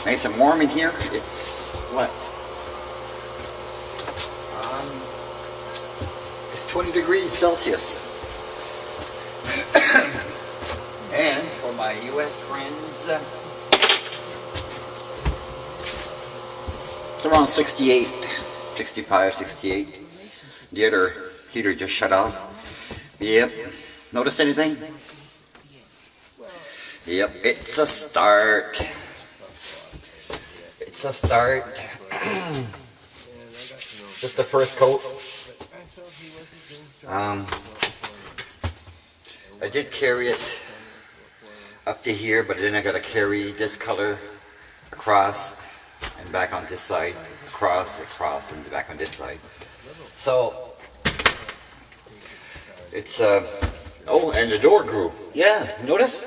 Nice and warm in here. It's what? It's 20 degrees Celsius. And for my US friends, it's around 68, 65, 68. The other heater just shut off. Yep. Notice anything? Yep, it's a start. It's a start. Just the first coat. I did carry it up to here, but then I gotta carry this color across and back on this side, across, and back on this side. So it's oh, and the door grew. Yeah, notice?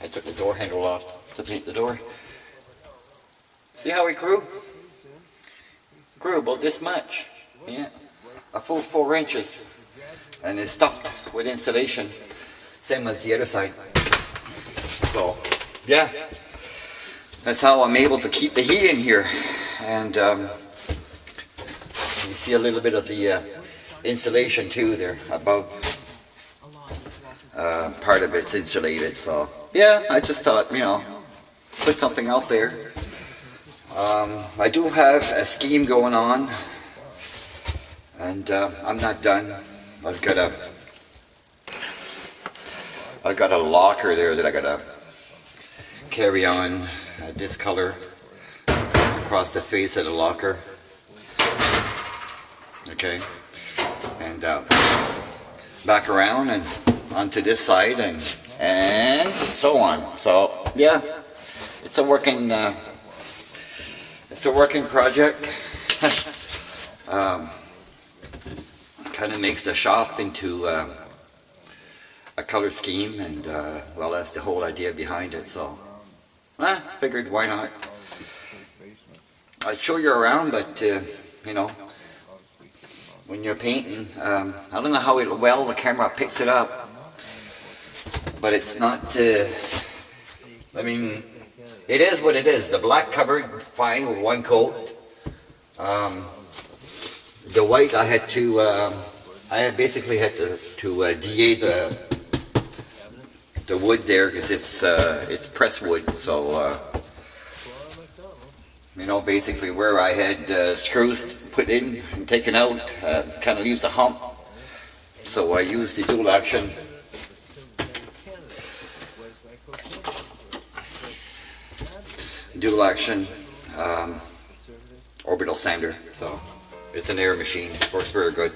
I took the door handle off to paint the door. See how it grew? Grew about this much. Yeah, a full 4 inches, and it's stuffed with insulation, same as the other side. So, yeah, that's how I'm able to keep the heat in here. And you see a little bit of the insulation too there above. Part of it's insulated, so yeah, I just thought, you know, put something out there. I do have a scheme going on, and I'm not done. I've got a locker there that I gotta carry on this color across the face of the locker. Okay, and back around and onto this side and so on. So yeah, it's a working project. Kind of makes the shop into a color scheme, and well, that's the whole idea behind it. So figured why not. I'd show you around, but you know, when you're painting, I don't know how well the camera picks it up, but it's not, I mean, it is what it is. The black covered fine with one coat. The white I had to, I basically had to DA the wood there, because it's press wood. So you know, basically where I had screws put in and taken out, kind of leaves a hump. So I used the dual action orbital sander. So it's an air machine, works very good.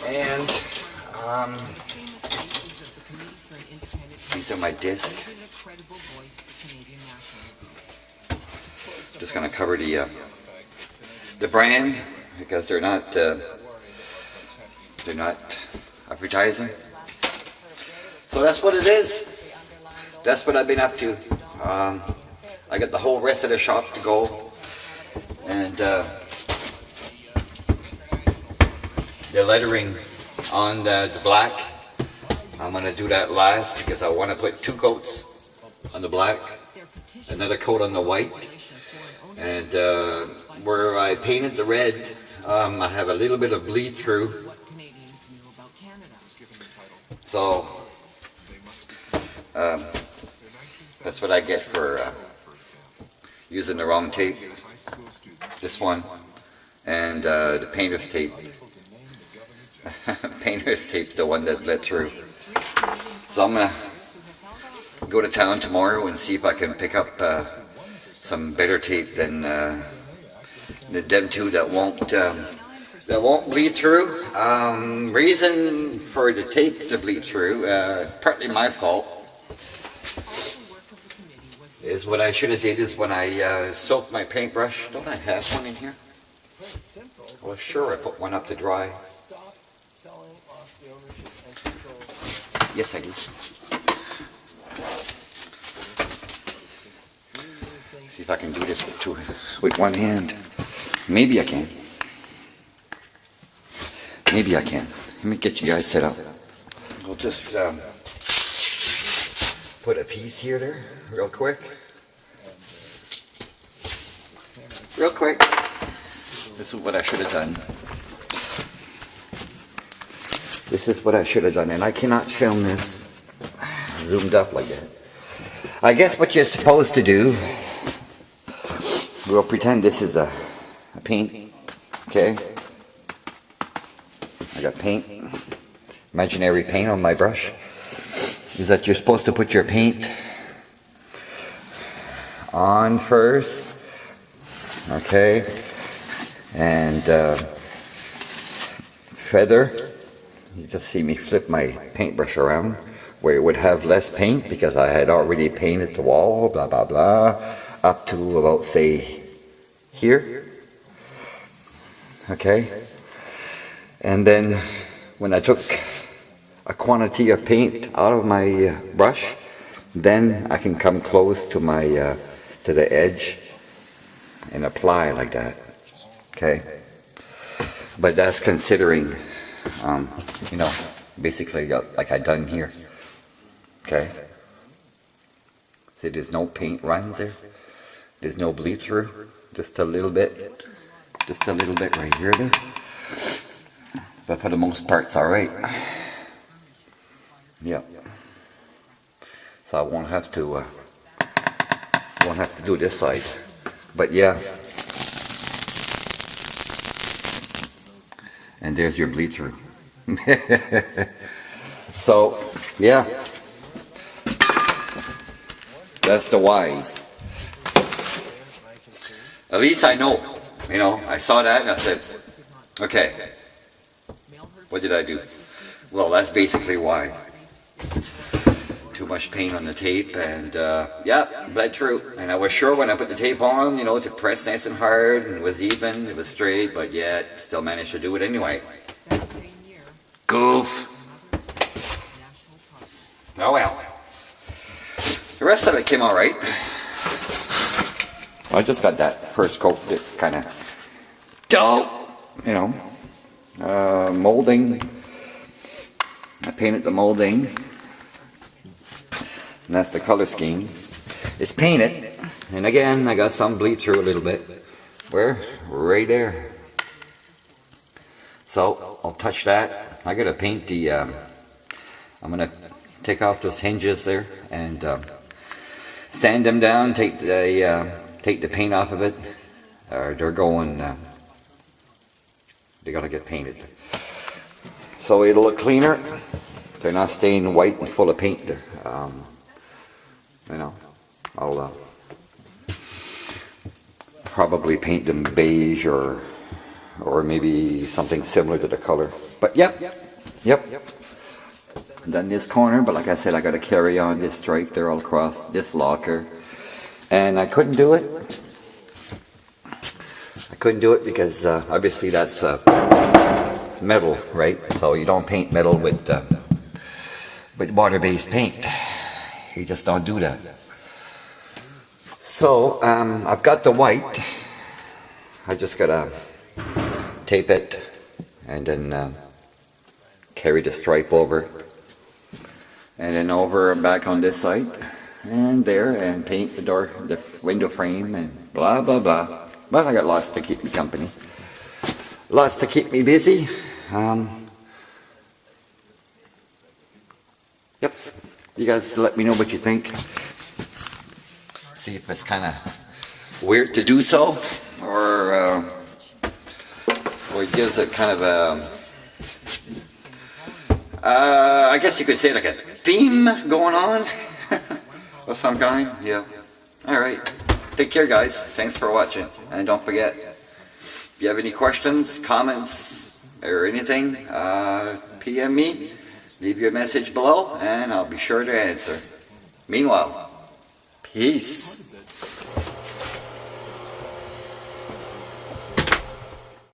And these are my discs. Just gonna cover the brand, because they're not advertising. So that's what it is. That's what I've been up to. I got the whole rest of the shop to go, and the lettering on the black, I'm going to do that last, because I want to put 2 coats on the black, another coat on the white, and where I painted the red, I have a little bit of bleed through. So that's what I get for using the wrong tape. This one, and the painter's tape. Painter's tape's the one that bled through. So I'm gonna go to town tomorrow and see if I can pick up some better tape than them two that won't bleed through. Reason for the tape to bleed through, it's partly my fault. Is what I should have did is when I soaked my paintbrush. Don't I have one in here? Well, sure, I put one up to dry. Yes, I do. See if I can do this with one hand. Maybe I can. Maybe I can. Let me get you guys set up. We'll just put a piece here there, real quick. Real quick. This is what I should have done. This is what I should have done, and I cannot film this zoomed up like that. I guess what you're supposed to do, we'll pretend this is a paint, okay? I got paint, imaginary paint on my brush. Is that you're supposed to put your paint on first, okay? And feather. You just see me flip my paintbrush around where it would have less paint because I had already painted the wall, blah, blah, blah, up to about, say, here. Okay? And then when I took a quantity of paint out of my brush, then I can come close to my, to the edge and apply like that. Okay? But that's considering you know, basically like I done here. Okay? See, there's no paint runs there. There's no bleed through. Just a little bit. Just a little bit right here there. But for the most part, it's alright. Yeah. So I won't have to do this side. But yeah. And there's your bleed through. So, yeah. That's the whys. At least I know. You know, I saw that and I said, okay, what did I do? Well, that's basically why. Too much paint on the tape, and yeah, bled through. And I was sure when I put the tape on, you know, to press nice and hard, and it was even, it was straight, but yet still managed to do it anyway. Goof. Oh well. The rest of it came alright. I just got that first coat that kind of dope, you know, molding. I painted the molding, and that's the color scheme. It's painted, and again I got some bleed through a little bit. Where? Right there. So I'll touch that. I gotta paint the. I'm gonna take off those hinges there and sand them down. Take the paint off of it. They're going. They gotta get painted. So it'll look cleaner. They're not staying white and full of paint there. You know, I'll probably paint them beige or maybe something similar to the color. But yep. Done this corner, but like I said, I got to carry on this stripe there all across this locker, and I couldn't do it. I couldn't do it because obviously that's metal, right? So you don't paint metal with water-based paint. You just don't do that. So I've got the white. I just gotta tape it and then carry the stripe over, and then over and back on this side and there, and paint the door, the window frame, and blah blah blah. But I got lots to keep me company, lots to keep me busy. Yep. You guys let me know what you think. See if it's kind of weird to do so, or it gives it kind of a, I guess you could say like a theme going on of some kind. Yeah. Alright. Take care, guys. Thanks for watching. And don't forget, if you have any questions, comments, or anything, PM me. Leave your message below, and I'll be sure to answer. Meanwhile, peace.